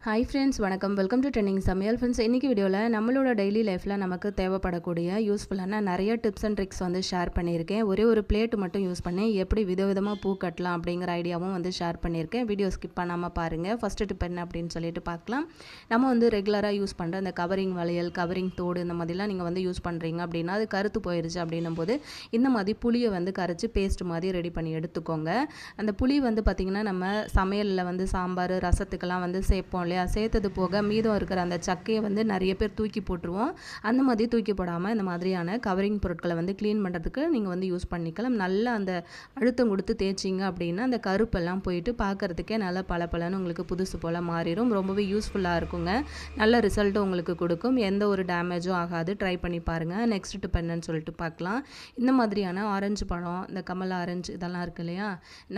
Hi friends, வணக்கம். Welcome to trending சமையல். Friends, இன்றைக்கி வீடியோவில் நம்மளோட டெய்லி லைஃப்பில் நமக்கு தேவைப்படக்கூடிய யூஸ்ஃபுல்லான நிறைய டிப்ஸ் அண்ட் ட்ரிக்ஸ் வந்து ஷேர் பண்ணியிருக்கேன். ஒரே ஒரு பிளேட்டு மட்டும் யூஸ் பண்ணி எப்படி விதவிதமாக பூ கட்டலாம் அப்படிங்கிற ஐடியாவும் வந்து ஷேர் பண்ணியிருக்கேன். வீடியோ ஸ்கிப் பண்ணாமல் பாருங்கள். ஃபஸ்ட்டு டிப் என்ன அப்படின்னு சொல்லிட்டு பார்க்கலாம். நம்ம வந்து ரெகுலராக யூஸ் பண்ணுற அந்த கவரிங் வளையல், கவரிங் தோடு இந்த மாதிரிலாம் நீங்கள் வந்து யூஸ் பண்ணுறீங்க அப்படின்னா அது கருத்து போயிடுச்சு அப்படின்னும் போது இந்த மாதிரி புளியை வந்து கரைச்சி பேஸ்ட் மாதிரி ரெடி பண்ணி எடுத்துக்கோங்க. அந்த புளி வந்து பார்த்திங்கன்னா நம்ம சமையலில் வந்து சாம்பார், ரசத்துக்கெல்லாம் வந்து சேர்ப்போம் இல்லையா? சேர்த்தது போக மீதம் இருக்கிற அந்த சக்கையை வந்து நிறைய பேர் தூக்கி போட்டுருவோம். அந்த மாதிரி தூக்கி போடாமல் இந்த மாதிரியான கவரிங் பொருட்களை வந்து க்ளீன் பண்ணுறதுக்கு நீங்கள் வந்து யூஸ் பண்ணிக்கலாம். நல்லா அந்த அழுத்தம் கொடுத்து தேய்ச்சிங்க அப்படின்னா அந்த கருப்பெல்லாம் போயிட்டு பார்க்குறதுக்கே நல்லா பளபளன்னு உங்களுக்கு புதுசு போல் மாறிடும். ரொம்பவே யூஸ்ஃபுல்லாக இருக்குங்க. நல்ல ரிசல்ட்டும் உங்களுக்கு கொடுக்கும். எந்த ஒரு டேமேஜும் ஆகாது. ட்ரை பண்ணி பாருங்கள். நெக்ஸ்ட் டிப் என்னன்னு சொல்லிட்டு பார்க்கலாம். இந்த மாதிரியான ஆரஞ்சு பழம், இந்த கமலா ஆரஞ்சு இதெல்லாம் இருக்கு இல்லையா?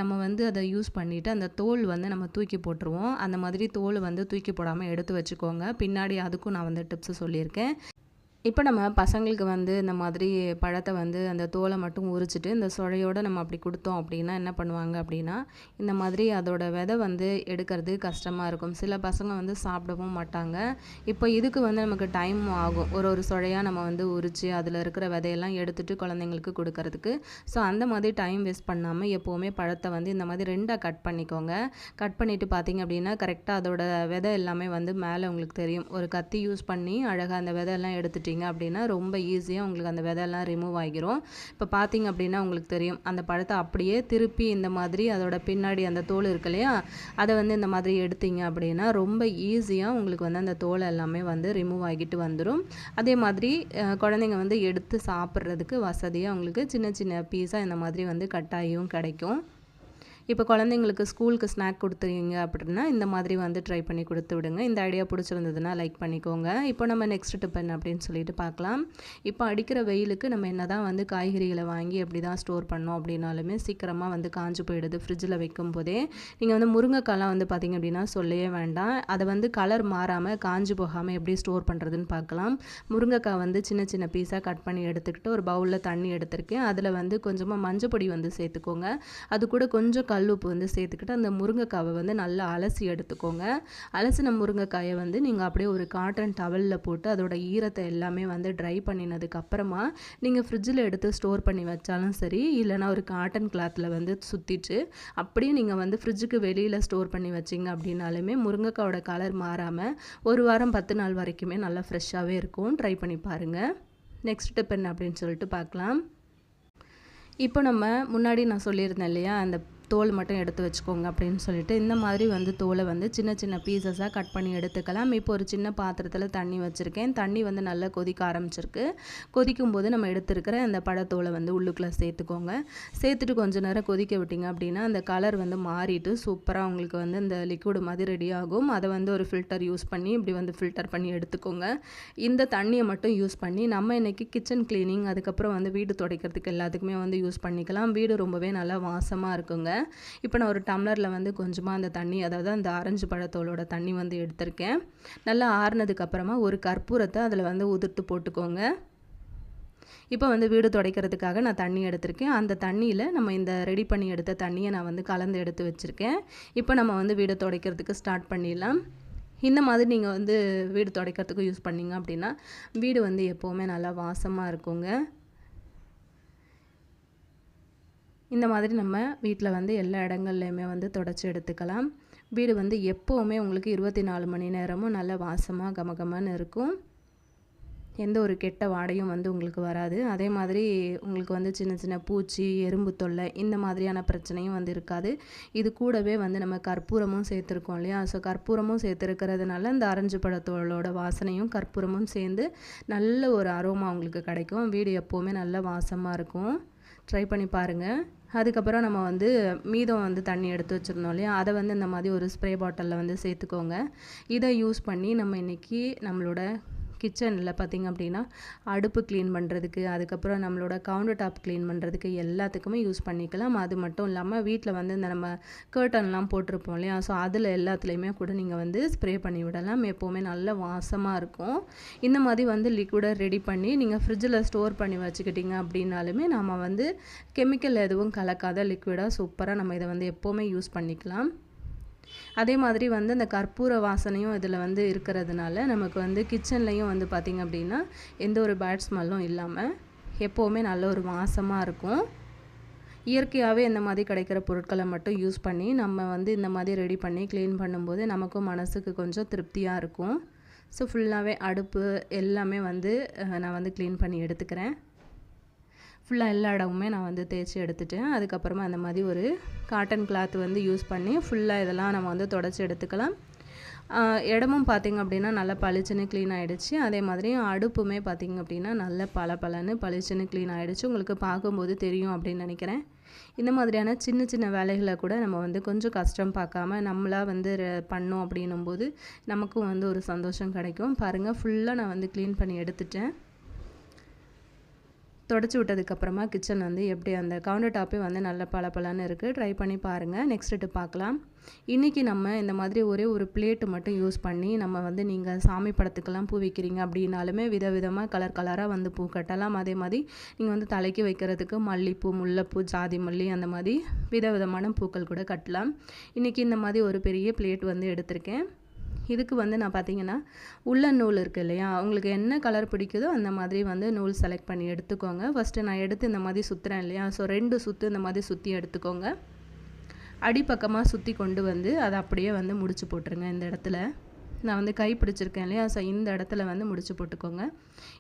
நம்ம வந்து அதை யூஸ் பண்ணிவிட்டு அந்த தோல் வந்து நம்ம தூக்கி போட்டுருவோம். அந்த மாதிரி தோல் வந்து தூக்கி போடாமல் எடுத்து வச்சுக்கோங்க. பின்னாடி அதுக்கும் நான் வந்து டிப்ஸ் சொல்லியிருக்கேன். இப்போ நம்ம பசங்களுக்கு வந்து இந்த மாதிரி பழத்தை வந்து அந்த தோலை மட்டும் உரிச்சிட்டு இந்த சொழையோடு நம்ம அப்படி கொடுத்தோம் அப்படின்னா என்ன பண்ணுவாங்க அப்படின்னா இந்த மாதிரி அதோட விதை வந்து எடுக்கிறது கஷ்டமாக இருக்கும். சில பசங்க வந்து சாப்பிடவும் மாட்டாங்க. இப்போ இதுக்கு வந்து நமக்கு டைம் ஆகும். ஒரு சொழையாக நம்ம வந்து உரித்து அதில் இருக்கிற விதையெல்லாம் எடுத்துகிட்டு குழந்தைங்களுக்கு கொடுக்கறதுக்கு. ஸோ அந்த மாதிரி டைம் வேஸ்ட் பண்ணாமல் எப்போவுமே பழத்தை வந்து இந்த மாதிரி ரெண்டாக கட் பண்ணிக்கோங்க. கட் பண்ணிவிட்டு பார்த்திங்க அப்படின்னா கரெக்டாக அதோட விதை எல்லாமே வந்து மேலே உங்களுக்கு தெரியும். ஒரு கத்தி யூஸ் பண்ணி அழகாக அந்த விதையெல்லாம் எடுத்துகிட்டு அப்படின்னா ரொம்ப ஈஸியாக உங்களுக்கு அந்த விதையெல்லாம் ரிமூவ் ஆகிரும். இப்போ பார்த்தீங்க அப்படின்னா உங்களுக்கு தெரியும் அந்த பழத்தை அப்படியே திருப்பி இந்த மாதிரி அதோட பின்னாடி அந்த தோல் இருக்கு இல்லையா, அதை வந்து இந்த மாதிரி எடுத்தீங்க அப்படின்னா ரொம்ப ஈஸியாக உங்களுக்கு வந்து அந்த தோல் எல்லாமே வந்து ரிமூவ் ஆகிட்டு வந்துடும். அதே மாதிரி குழந்தைங்க வந்து எடுத்து சாப்பிட்றதுக்கு வசதியாக உங்களுக்கு சின்ன சின்ன பீஸாக இந்த மாதிரி வந்து கட்டாயும் கிடைக்கும். இப்போ குழந்தைங்களுக்கு ஸ்கூலுக்கு ஸ்நாக் கொடுத்துருங்க அப்படின்னா இந்த மாதிரி வந்து ட்ரை பண்ணி கொடுத்து விடுங்க. இந்த ஐடியா பிடிச்சிருந்ததுன்னா லைக் பண்ணிக்கோங்க. இப்போ நம்ம நெக்ஸ்ட் டிப் என்ன அப்படின்னு சொல்லிட்டு பார்க்கலாம். இப்போ அடிக்கிற வெயிலுக்கு நம்ம என்ன தான் வந்து காய்கறிகளை வாங்கி எப்படி தான் ஸ்டோர் பண்ணோம் அப்படின்னாலுமே சீக்கிரமாக வந்து காஞ்சு போயிடுது ஃப்ரிட்ஜில் வைக்கும் போதே. நீங்கள் வந்து முருங்கைக்காலாம் வந்து பார்த்திங்க அப்படின்னா சொல்லவே வேண்டாம். அதை வந்து கலர் மாறாமல் காஞ்சு போகாமல் எப்படி ஸ்டோர் பண்ணுறதுன்னு பார்க்கலாம். முருங்கைக்காய் வந்து சின்ன சின்ன பீஸாக கட் பண்ணி எடுத்துக்கிட்டு ஒரு பவுலில் தண்ணி எடுத்திருக்கேன். அதில் வந்து கொஞ்சமாக மஞ்சள் பொடி வந்து சேர்த்துக்கோங்க. அது கூட கொஞ்சம் கல்லுப்பு வந்து சேர்த்துக்கிட்டு அந்த முருங்கைக்காவை வந்து நல்லா அலசி எடுத்துக்கோங்க. அலசின முருங்கைக்காயை வந்து நீங்கள் அப்படியே ஒரு காட்டன் டவலில் போட்டு அதோட ஈரத்தை எல்லாமே வந்து ட்ரை பண்ணினதுக்கு அப்புறமா நீங்கள் ஃப்ரிட்ஜில் எடுத்து ஸ்டோர் பண்ணி வச்சாலும் சரி, இல்லைனா ஒரு காட்டன் கிளாத்தில் வந்து சுற்றிட்டு அப்படியே நீங்கள் வந்து ஃப்ரிட்ஜுக்கு வெளியில் ஸ்டோர் பண்ணி வச்சிங்க அப்படின்னாலுமே முருங்கைக்காயோட கலர் மாறாமல் ஒரு வாரம் 10 நாள் வரைக்குமே நல்லா ஃப்ரெஷ்ஷாகவே இருக்கும். ட்ரை பண்ணி பாருங்கள். நெக்ஸ்ட் டிப் என்ன அப்படின்னு சொல்லிட்டு பார்க்கலாம். இப்போ நம்ம முன்னாடி நான் சொல்லியிருந்தேன் இல்லையா, அந்த தோல் மட்டும் எடுத்து வச்சுக்கோங்க அப்படின்னு சொல்லிட்டு இந்த மாதிரி வந்து தோலை வந்து சின்ன சின்ன பீசஸாக கட் பண்ணி எடுத்துக்கலாம். இப்போ ஒரு சின்ன பாத்திரத்தில் தண்ணி வச்சுருக்கேன். தண்ணி வந்து நல்லா கொதிக்க ஆரம்பிச்சிருக்கு. கொதிக்கும் போது நம்ம எடுத்துருக்கிற அந்த பழத்தோலை வந்து உள்ளுக்குள்ளே சேர்த்துக்கோங்க. சேர்த்துட்டு கொஞ்சம் நேரம் கொதிக்க விட்டிங்க அப்படின்னா அந்த கலர் வந்து மாறிட்டு சூப்பராக உங்களுக்கு வந்து இந்த லிக்விட் மாதிரி ரெடி ஆகும். அதை வந்து ஒரு ஃபில்டர் யூஸ் பண்ணி இப்படி வந்து ஃபில்டர் பண்ணி எடுத்துக்கோங்க. இந்த தண்ணியை மட்டும் யூஸ் பண்ணி நம்ம இன்றைக்கி கிச்சன் க்ளீனிங், அதுக்கப்புறம் வந்து வீடு துடைக்கிறதுக்கு எல்லாத்துக்குமே வந்து யூஸ் பண்ணிக்கலாம். வீடு ரொம்பவே நல்லா வாசமாக இருக்குங்க. இப்போ நான் ஒரு டம்ளரில் வந்து கொஞ்சமாக அந்த தண்ணி, அதாவது அந்த ஆரஞ்சு பழத்தோலோட தண்ணி வந்து எடுத்திருக்கேன். நல்லா ஆறுனதுக்கு அப்புறமா ஒரு கற்பூரத்தை அதில் வந்து உதிர்த்து போட்டுக்கோங்க. இப்போ வந்து வீடு துடைக்கிறதுக்காக நான் தண்ணி எடுத்திருக்கேன். அந்த தண்ணியில் நம்ம இந்த ரெடி பண்ணி எடுத்த தண்ணியை நான் வந்து கலந்து எடுத்து வச்சுருக்கேன். இப்போ நம்ம வந்து வீடு துடைக்கிறதுக்கு ஸ்டார்ட் பண்ணிடலாம். இந்த மாதிரி நீங்கள் வந்து வீடு துடைக்கிறதுக்கு யூஸ் பண்ணிங்க அப்படின்னா வீடு வந்து எப்போவுமே நல்லா வாசமாக இருக்குங்க. இந்த மாதிரி நம்ம வீட்டில் வந்து எல்லா இடங்கள்லையுமே வந்து தொடச்சி எடுத்துக்கலாம். வீடு வந்து எப்போவுமே உங்களுக்கு 24 மணி நேரமும் நல்ல வாசமாக கமகமன்னு இருக்கும். எந்த ஒரு கெட்ட வாடையும் வந்து உங்களுக்கு வராது. அதே மாதிரி உங்களுக்கு வந்து சின்ன சின்ன பூச்சி, எறும்பு தொல்லை இந்த மாதிரியான பிரச்சனையும் வந்து இருக்காது. இது கூடவே வந்து நம்ம கற்பூரமும் சேர்த்துருக்கோம் இல்லையா? ஸோ கற்பூரமும் சேர்த்துருக்கிறதுனால இந்த ஆரஞ்சு பழத்தோலோட வாசனையும் கற்பூரமும் சேர்ந்து நல்ல ஒரு அரோமா உங்களுக்கு கிடைக்கும். வீடு எப்போவுமே நல்ல வாசமாக இருக்கும். ட்ரை பண்ணி பாருங்கள். அதுக்கப்புறம் நம்ம வந்து மீதம் வந்து தண்ணி எடுத்து வச்சுருந்தோம் இல்லையா, அதை வந்து இந்த மாதிரி ஒரு ஸ்ப்ரே பாட்டிலில் வந்து சேர்த்துக்கோங்க. இதை யூஸ் பண்ணி நம்ம இன்றைக்கி நம்மளோட கிச்சனில் பார்த்திங்க அப்படின்னா அடுப்பு க்ளீன் பண்ணுறதுக்கு, அதுக்கப்புறம் நம்மளோட கவுண்டர் டாப் க்ளீன் பண்ணுறதுக்கு எல்லாத்துக்குமே யூஸ் பண்ணிக்கலாம். அது மட்டும் இல்லாமல் வீட்டில் வந்து இந்த நம்ம கர்ட்டன்லாம் போட்டிருப்போம் இல்லையா, ஸோ அதில் எல்லாத்துலேயுமே கூட நீங்கள் வந்து ஸ்ப்ரே பண்ணி விடலாம். எப்போவுமே நல்ல வாசமாக இருக்கும். இந்த மாதிரி வந்து லிக்விடை ரெடி பண்ணி நீங்கள் ஃப்ரிட்ஜில் ஸ்டோர் பண்ணி வச்சுக்கிட்டிங்க அப்படின்னாலுமே நம்ம வந்து கெமிக்கல் எதுவும் கலக்காத லிக்விடாக சூப்பராக நம்ம இதை வந்து எப்போவுமே யூஸ் பண்ணிக்கலாம். அதே மாதிரி வந்து அந்த கற்பூர வாசனையும் இதில் வந்து இருக்கிறதுனால நமக்கு வந்து கிச்சன்லேயும் வந்து பார்த்திங்க அப்படின்னா எந்த ஒரு பேட் ஸ்மெல்லும் இல்லாமல் எப்போவுமே நல்ல ஒரு வாசமாக இருக்கும். இயற்கையாகவே இந்த மாதிரி கிடைக்கிற பொருட்களை மட்டும் யூஸ் பண்ணி நம்ம வந்து இந்த மாதிரி ரெடி பண்ணி க்ளீன் பண்ணும்போது நமக்கும் மனசுக்கு கொஞ்சம் திருப்தியாக இருக்கும். ஸோ ஃபுல்லாகவே அடுப்பு எல்லாமே வந்து நான் வந்து க்ளீன் பண்ணி எடுத்துக்கிறேன். ஃபுல்லாக எல்லா இடமுமே நான் வந்து தேய்ச்சி எடுத்துட்டேன். அதுக்கப்புறமா அந்த மாதிரி ஒரு காட்டன் கிளாத் வந்து யூஸ் பண்ணி ஃபுல்லாக இதெல்லாம் நம்ம வந்து தொடச்சி எடுத்துக்கலாம். இடமும் பார்த்திங்க அப்படின்னா நல்லா பளிச்சுன்னு க்ளீன் ஆகிடுச்சு. அதே மாதிரி அடுப்புமே பார்த்திங்க அப்படின்னா நல்ல பளபளன்னு பளிச்சுன்னு க்ளீன் ஆகிடுச்சு. உங்களுக்கு பார்க்கும்போது தெரியும் அப்படின்னு நினைக்கிறேன். இந்த மாதிரியான சின்ன சின்ன வேலைகளை கூட நம்ம வந்து கொஞ்சம் கஷ்டம் பார்க்காம நம்மளாக வந்து பண்ணோம் அப்படின்னும்போது நமக்கும் வந்து ஒரு சந்தோஷம் கிடைக்கும். பாருங்கள், ஃபுல்லாக நான் வந்து க்ளீன் பண்ணி எடுத்துட்டேன். தொடச்சி விட்டதுக்கப்புறமா கிச்சன் வந்து எப்படி அந்த கவுண்டர் டாப்பே வந்து நல்ல பளபளன்னு இருக்குது. ட்ரை பண்ணி பாருங்கள். நெக்ஸ்ட் டிப் பார்க்கலாம். இன்றைக்கி நம்ம இந்த மாதிரி ஒரே ஒரு பிளேட்டு மட்டும் யூஸ் பண்ணி நம்ம வந்து நீங்கள் சாமி படத்துக்கெல்லாம் பூ வைக்கிறீங்க அப்படின்னாலுமே விதவிதமாக கலர் கலராக வந்து பூ கட்டலாம். அதே மாதிரி நீங்கள் வந்து தலைக்கு வைக்கிறதுக்கு மல்லிப்பூ, முல்லைப்பூ, ஜாதி மல்லி அந்த மாதிரி விதவிதமான பூக்கள் கூட கட்டலாம். இன்றைக்கி இந்த மாதிரி ஒரு பெரிய பிளேட் வந்து எடுத்திருக்கேன். இதுக்கு வந்து நான் பார்த்தீங்கன்னா உள்ளன் நூல் இருக்குது இல்லையா, உங்களுக்கு என்ன கலர் பிடிக்குதோ அந்த மாதிரி வந்து நூல் செலக்ட் பண்ணி எடுத்துக்கோங்க. ஃபஸ்ட்டு நான் எடுத்து இந்த மாதிரி சுற்றுறேன் இல்லையா, ஸோ 2 சுற்று இந்த மாதிரி சுற்றி எடுத்துக்கோங்க. அடிப்பக்கமாக சுற்றி கொண்டு வந்து அதை அப்படியே வந்து முடிச்சு போட்டுருங்க. இந்த இடத்துல நான் வந்து கை பிடிச்சிருக்கேன் இல்லையா, ஸோ இந்த இடத்துல வந்து முடிச்சு போட்டுக்கோங்க.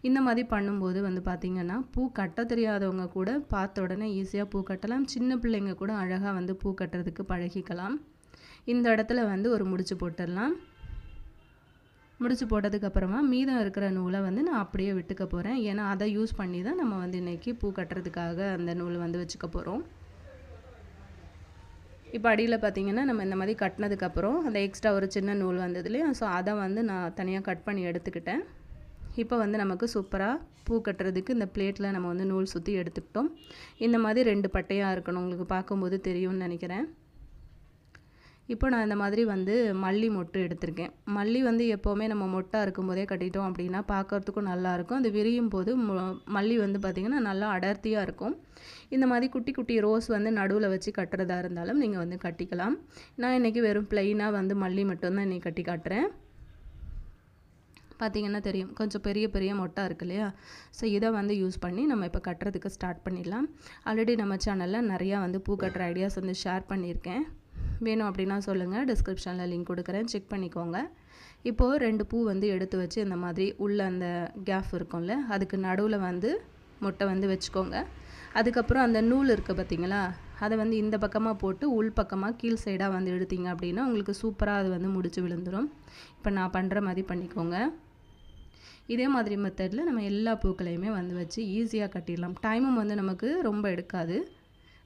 இந்த மாதிரி பண்ணும்போது வந்து பார்த்திங்கன்னா பூ கட்ட தெரியாதவங்க கூட பார்த்த உடனே ஈஸியாக பூ கட்டலாம். சின்ன பிள்ளைங்க கூட அழகாக வந்து பூ கட்டுறதுக்கு பழகிக்கலாம். இந்த இடத்துல வந்து ஒரு முடிச்சு போட்டுடலாம். முடிச்சு போட்டதுக்கப்புறமா மீதம் இருக்கிற நூலை வந்து நான் அப்படியே விட்டுக்க போகிறேன். ஏன்னா அதை யூஸ் பண்ணி தான் நம்ம வந்து இன்றைக்கி பூ கட்டுறதுக்காக அந்த நூல் வந்து வச்சுக்க போகிறோம். இப்போ அடியில் பார்த்திங்கன்னா நம்ம இந்த மாதிரி கட்டினதுக்கப்புறம் அந்த எக்ஸ்ட்ரா ஒரு சின்ன நூல் வந்தது இல்லையா, ஸோ அதை வந்து நான் தனியாக கட் பண்ணி எடுத்துக்கிட்டேன். இப்போ வந்து நமக்கு சூப்பராக பூ கட்டுறதுக்கு இந்த பிளேட்டில் நம்ம வந்து நூல் சுற்றி எடுத்துக்கிட்டோம். இந்த மாதிரி 2 பட்டையாக இருக்கணும். உங்களுக்கு பார்க்கும்போது தெரியும்னு நினைக்கிறேன். இப்போ நான் இந்த மாதிரி வந்து மல்லி மொட்டு எடுத்திருக்கேன். மல்லி வந்து எப்போவுமே நம்ம மொட்டாக இருக்கும்போதே கட்டிட்டோம் அப்படின்னா பார்க்குறதுக்கும் நல்லாயிருக்கும். அது விரியும் போது மல்லி வந்து பார்த்திங்கன்னா நல்லா அடர்த்தியாக இருக்கும். இந்த மாதிரி குட்டி குட்டி ரோஸ் வந்து நடுவில் வச்சு கட்டுறதா இருந்தாலும் நீங்கள் வந்து கட்டிக்கலாம். நான் இன்றைக்கி வெறும் ப்ளைனாக வந்து மல்லி மட்டும்தான் இன்றைக்கி கட்டி காட்டுறேன். பார்த்திங்கன்னா தெரியும், கொஞ்சம் பெரிய பெரிய மொட்டாக இருக்கு இல்லையா, ஸோ இதை வந்து யூஸ் பண்ணி நம்ம இப்போ கட்டுறதுக்கு ஸ்டார்ட் பண்ணிடலாம். ஆல்ரெடி நம்ம சேனலில் நிறையா வந்து பூ கட்டுற ஐடியாஸ் வந்து ஷேர் பண்ணியிருக்கேன். வேணும் அப்படின்னா சொல்லுங்கள், டிஸ்கிரிப்ஷனில் லிங்க் கொடுக்குறேன், செக் பண்ணிக்கோங்க. இப்போது 2 பூ வந்து எடுத்து வச்சு இந்த மாதிரி உள்ள அந்த கேப் இருக்கும்ல, அதுக்கு நடுவில் வந்து மொட்டை வந்து வச்சுக்கோங்க. அதுக்கப்புறம் அந்த நூல் இருக்குது பார்த்திங்களா, அதை வந்து இந்த பக்கமாக போட்டு உள் பக்கமாக கீழ் சைடாக வந்து எடுத்தீங்க அப்படின்னா உங்களுக்கு சூப்பராக அது வந்து முடிச்சு விழுந்துடும். இப்போ நான் பண்ணுற மாதிரி பண்ணிக்கோங்க. இதே மாதிரி மெத்தடில் நம்ம எல்லா பூக்களையுமே வந்து வச்சு ஈஸியாக கட்டிடலாம். டைமும் வந்து நமக்கு ரொம்ப எடுக்காது.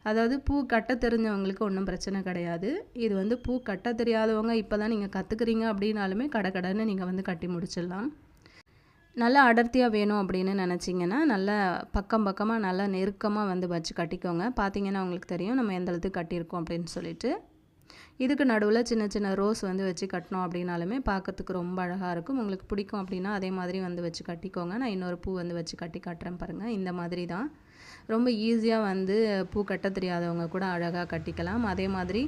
அதாவது பூ கட்ட தெரிஞ்சவங்களுக்கு ஒன்றும் பிரச்சனை கிடையாது. இது வந்து பூ கட்ட தெரியாதவங்க இப்போ தான் நீங்கள் கற்றுக்குறீங்க அப்படின்னாலுமே கடன்னு நீங்கள் வந்து கட்டி முடிச்சிடலாம். நல்லா அடர்த்தியாக வேணும் அப்படின்னு நினச்சிங்கன்னா நல்லா பக்கமாக நல்லா நெருக்கமாக வந்து வச்சு கட்டிக்கோங்க. பார்த்திங்கன்னா உங்களுக்கு தெரியும் நம்ம எந்த அளவுக்கு கட்டியிருக்கோம் அப்படின்னு சொல்லிட்டு. இதுக்கு நடுவில் சின்ன சின்ன ரோஸ் வந்து வச்சு கட்டினோம் அப்படின்னாலுமே பார்க்கறதுக்கு ரொம்ப அழகாக இருக்கும். உங்களுக்கு பிடிக்கும் அப்படின்னா அதே மாதிரி வந்து வச்சு கட்டிக்கோங்க. நான் இன்னொரு பூ வந்து வச்சு கட்டி காட்டுறேன் பாருங்கள். இந்த மாதிரி தான் ரொம்ப ஈஸியாக வந்து பூ கட்ட தெரியாதவங்க கூட அழகாக கட்டிக்கலாம். அதே மாதிரி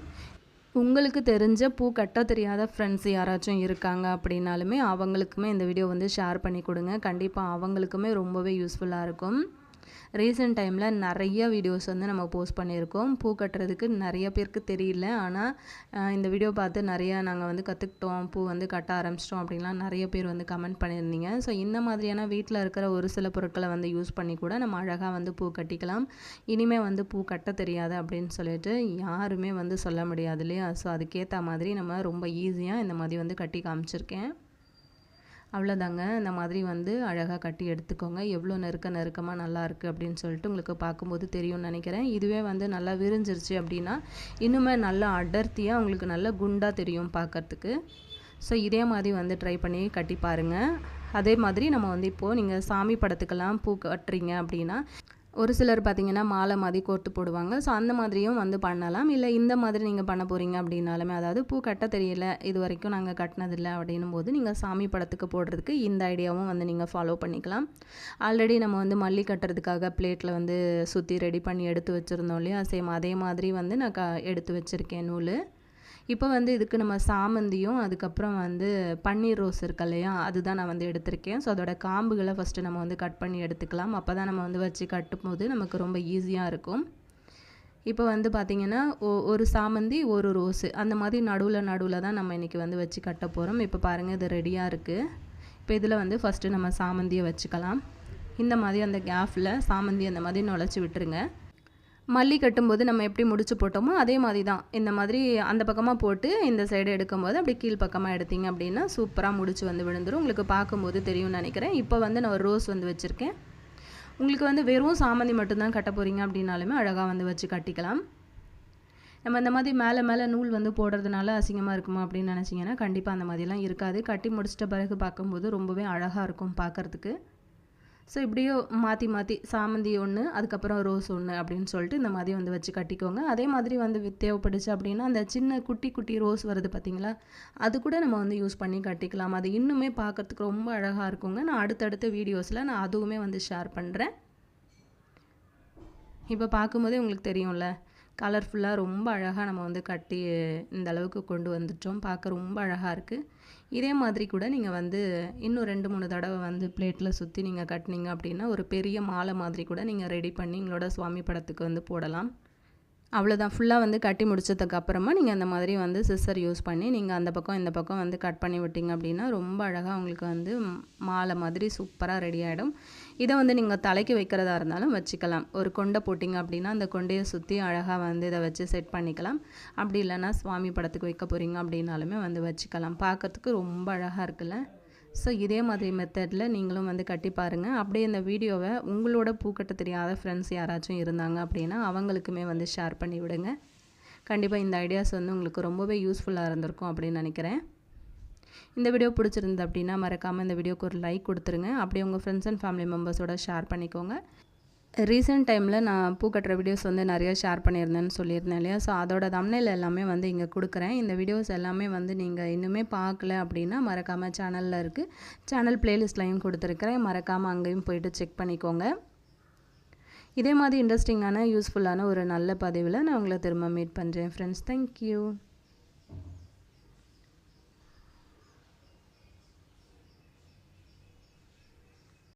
உங்களுக்கு தெரிஞ்ச பூ கட்ட தெரியாத ஃப்ரெண்ட்ஸ் யாராச்சும் இருக்காங்க அப்படின்னாலுமே அவங்களுக்குமே இந்த வீடியோ வந்து ஷேர் பண்ணி கொடுங்க. கண்டிப்பாக அவங்களுக்குமே ரொம்பவே யூஸ்ஃபுல்லாக இருக்கும். ரீசெண்ட் டைமில் நிறைய வீடியோஸ் வந்து நம்ம போஸ்ட் பண்ணியிருக்கோம். பூ கட்டுறதுக்கு நிறைய பேருக்கு தெரியல. ஆனால் இந்த வீடியோ பார்த்து நிறையா நாங்கள் வந்து கற்றுக்கிட்டோம், பூ வந்து கட்ட ஆரம்பிச்சிட்டோம் அப்படின்லாம் நிறைய பேர் வந்து கமெண்ட் பண்ணியிருந்தீங்க. ஸோ இந்த மாதிரியான வீட்டில் இருக்கிற ஒரு சில பொருட்களை வந்து யூஸ் பண்ணி கூட நம்ம அழகாக வந்து பூ கட்டிக்கலாம். இனிமேல் வந்து பூ கட்ட தெரியாது அப்படின்னு சொல்லிட்டு யாருமே வந்து சொல்ல முடியாது இல்லையா. ஸோ அதுக்கேற்ற மாதிரி நம்ம ரொம்ப ஈஸியாக இந்த மாதிரி வந்து கட்டி காமிச்சிருக்கேன். அவ்வளோதாங்க. இந்த மாதிரி வந்து அழகாக கட்டி எடுத்துக்கோங்க. எவ்வளோ நெருக்கமாக நல்லாயிருக்கு அப்படின்னு சொல்லிட்டு உங்களுக்கு பார்க்கும்போது தெரியும்னு நினைக்கிறேன். இதுவே வந்து நல்லா விரிஞ்சிருச்சு அப்படின்னா இன்னுமே நல்லா அடர்த்தியாக உங்களுக்கு நல்லா குண்டாக தெரியும் பார்க்குறதுக்கு. ஸோ இதே மாதிரி வந்து ட்ரை பண்ணி கட்டி பாருங்கள். அதே மாதிரி நம்ம வந்து இப்போது நீங்கள் சாமி படத்துக்கெல்லாம் பூ கட்டுறீங்க அப்படின்னா ஒரு சிலர் பார்த்திங்கன்னா மாலை மாதிரி கோர்த்து போடுவாங்க. ஸோ அந்த மாதிரியும் வந்து பண்ணலாம். இல்லை இந்த மாதிரி நீங்கள் பண்ண போகிறீங்க அப்படின்னாலுமே, அதாவது பூ கட்ட தெரியல, இது வரைக்கும் நாங்கள் கட்டினதில்லை அப்படின்னும் போது நீங்கள் சாமி படத்துக்கு போடுறதுக்கு இந்த ஐடியாவும் வந்து நீங்கள் ஃபாலோ பண்ணிக்கலாம். ஆல்ரெடி நம்ம வந்து மல்லி கட்டுறதுக்காக பிளேட்டில் வந்து சுற்றி ரெடி பண்ணி எடுத்து வச்சுருந்தோம் இல்லையா, சேம் அதே மாதிரி வந்து நான் எடுத்து வச்சுருக்கேன் நூல். இப்போ வந்து இதுக்கு நம்ம சாமந்தியும் அதுக்கப்புறம் வந்து பன்னீர் ரோஸ் இருக்கு இல்லையா, அதுதான் நான் வந்து எடுத்திருக்கேன். ஸோ அதோட காம்புகளை ஃபஸ்ட்டு நம்ம வந்து கட் பண்ணி எடுத்துக்கலாம். அப்போ தான் நம்ம வந்து வச்சு கட்டும்போது நமக்கு ரொம்ப ஈஸியாக இருக்கும். இப்போ வந்து பார்த்திங்கன்னா ஒரு சாமந்தி ஒரு ரோஸு அந்த மாதிரி நடுவில் தான் நம்ம இன்றைக்கி வந்து வச்சு கட்ட போகிறோம். இப்போ பாருங்கள் இது ரெடியாக இருக்குது. இப்போ இதில் வந்து ஃபஸ்ட்டு நம்ம சாமந்தியை வச்சுக்கலாம். இந்த மாதிரி அந்த கேப்பில் சாமந்தி அந்த மாதிரி நுழைச்சி விட்டுருங்க. மல்லி கட்டும்போது நம்ம எப்படி முடிச்சு போட்டோமோ அதே மாதிரி தான் இந்த மாதிரி அந்த பக்கமாக போட்டு இந்த சைடு எடுக்கும்போது அப்படி கீழ் பக்கமாக எடுத்திங்க அப்படின்னா சூப்பராக முடிச்சு வந்து விழுந்துடும். உங்களுக்கு பார்க்கும்போது தெரியும்னு நினைக்கிறேன். இப்போ வந்து நான் ஒரு ரோஸ் வந்து வச்சுருக்கேன். உங்களுக்கு வந்து வெறும் சாமந்தி மட்டும்தான் கட்ட போகிறீங்க அப்படின்னாலுமே அழகாக வந்து வச்சு கட்டிக்கலாம். நம்ம இந்த மாதிரி மேலே நூல் வந்து போடுறதுனால அசிங்கமாக இருக்குமா அப்படின்னு நினச்சிங்கன்னா கண்டிப்பாக அந்த மாதிரிலாம் இருக்காது. கட்டி முடிச்சிட்ட பிறகு பார்க்கும்போது ரொம்பவே அழகாக இருக்கும் பார்க்குறதுக்கு. ஸோ இப்படியோ மாற்றி சாமந்தி ஒன்று அதுக்கப்புறம் ரோஸ் ஒன்று அப்படின்னு சொல்லிட்டு இந்த மாதிரி வந்து வச்சு கட்டிக்கோங்க. அதே மாதிரி வந்து தேவைப்படுச்சு அப்படின்னா அந்த சின்ன குட்டி ரோஸ் வருது பார்த்திங்களா, அது கூட நம்ம வந்து யூஸ் பண்ணி கட்டிக்கலாம். அது இன்னுமே பார்க்குறதுக்கு ரொம்ப அழகாக இருக்குங்க. நான் அடுத்தடுத்த வீடியோஸில் நான் அதுவுமே வந்து ஷேர் பண்ணுறேன். இப்போ பார்க்கும்போதே உங்களுக்கு தெரியும்ல, கலர்ஃபுல்லாக ரொம்ப அழகாக நம்ம வந்து கட்டி இந்த அளவுக்கு கொண்டு வந்துட்டோம். பார்க்க ரொம்ப அழகாக இருக்குது. இதே மாதிரி கூட நீங்கள் வந்து இன்னும் 2-3 தடவை வந்து பிளேட்டில் சுற்றி நீங்கள் கட்டினீங்க அப்படின்னா ஒரு பெரிய மாலை மாதிரி கூட நீங்கள் ரெடி பண்ணி எங்களோட சுவாமி படத்துக்கு வந்து போடலாம். அவ்வளோதான். ஃபுல்லாக வந்து கட்டி முடிச்சதுக்கு அப்புறமா நீங்கள் அந்த மாதிரி வந்து சிஸ்ஸர் யூஸ் பண்ணி நீங்கள் அந்த பக்கம் இந்த பக்கம் வந்து கட் பண்ணி விட்டீங்க அப்படின்னா ரொம்ப அழகாக உங்களுக்கு வந்து மாலை மாதிரி சூப்பராக ரெடி ஆகிடும். இதை வந்து நீங்கள் தலைக்கு வைக்கிறதா இருந்தாலும் வச்சுக்கலாம். ஒரு கொண்டை போட்டிங்க அப்படின்னா அந்த கொண்டையை சுற்றி அழகாக வந்து இதை வச்சு செட் பண்ணிக்கலாம். அப்படி இல்லைன்னா சுவாமி படத்துக்கு வைக்க போகிறீங்க அப்படின்னாலுமே வந்து வச்சுக்கலாம். பார்க்கறதுக்கு ரொம்ப அழகாக இருக்குல்ல. ஸோ இதே மாதிரி மெத்தடில் நீங்களும் வந்து கட்டி பாருங்கள். அப்படியே இந்த வீடியோவை உங்களோட பூக்கட்ட தெரியாத ஃப்ரெண்ட்ஸ் யாராச்சும் இருந்தாங்க அப்படின்னா அவங்களுக்குமே வந்து ஷேர் பண்ணி விடுங்க. கண்டிப்பாக இந்த ஐடியாஸ் வந்து உங்களுக்கு ரொம்பவே யூஸ்ஃபுல்லாக இருந்திருக்கும் அப்படின்னு நினைக்கிறேன். இந்த வீடியோ பிடிச்சிருந்து அப்படின்னா மறக்காமல் இந்த வீடியோக்கு ஒரு லைக் கொடுத்துருங்க. அப்படியே உங்கள் ஃப்ரெண்ட்ஸ் அண்ட் ஃபேமிலி மெம்பர்ஸோட ஷேர் பண்ணிக்கோங்க. ரீசெண்ட் டைமில் நான் பூ கட்டுற வீடியோஸ் வந்து நிறைய ஷேர் பண்ணியிருந்தேன்னு சொல்லியிருந்தேன் இல்லையா, ஸோ அதோட தம்ப்நெயில் எல்லாமே வந்து இங்கே கொடுக்குறேன். இந்த வீடியோஸ் எல்லாமே வந்து நீங்கள் இன்னுமே பார்க்கல அப்படின்னா மறக்காமல் சேனலில் இருக்குது, சேனல் ப்ளேலிஸ்ட்லையும் கொடுத்துருக்குறேன். மறக்காமல் அங்கேயும் போய்ட்டு செக் பண்ணிக்கோங்க. இதே மாதிரி இன்ட்ரெஸ்டிங்கான யூஸ்ஃபுல்லான ஒரு நல்ல பதிவில் நான் உங்களை திரும்ப மீட் பண்ணுறேன் ஃப்ரெண்ட்ஸ். தேங்க்யூ.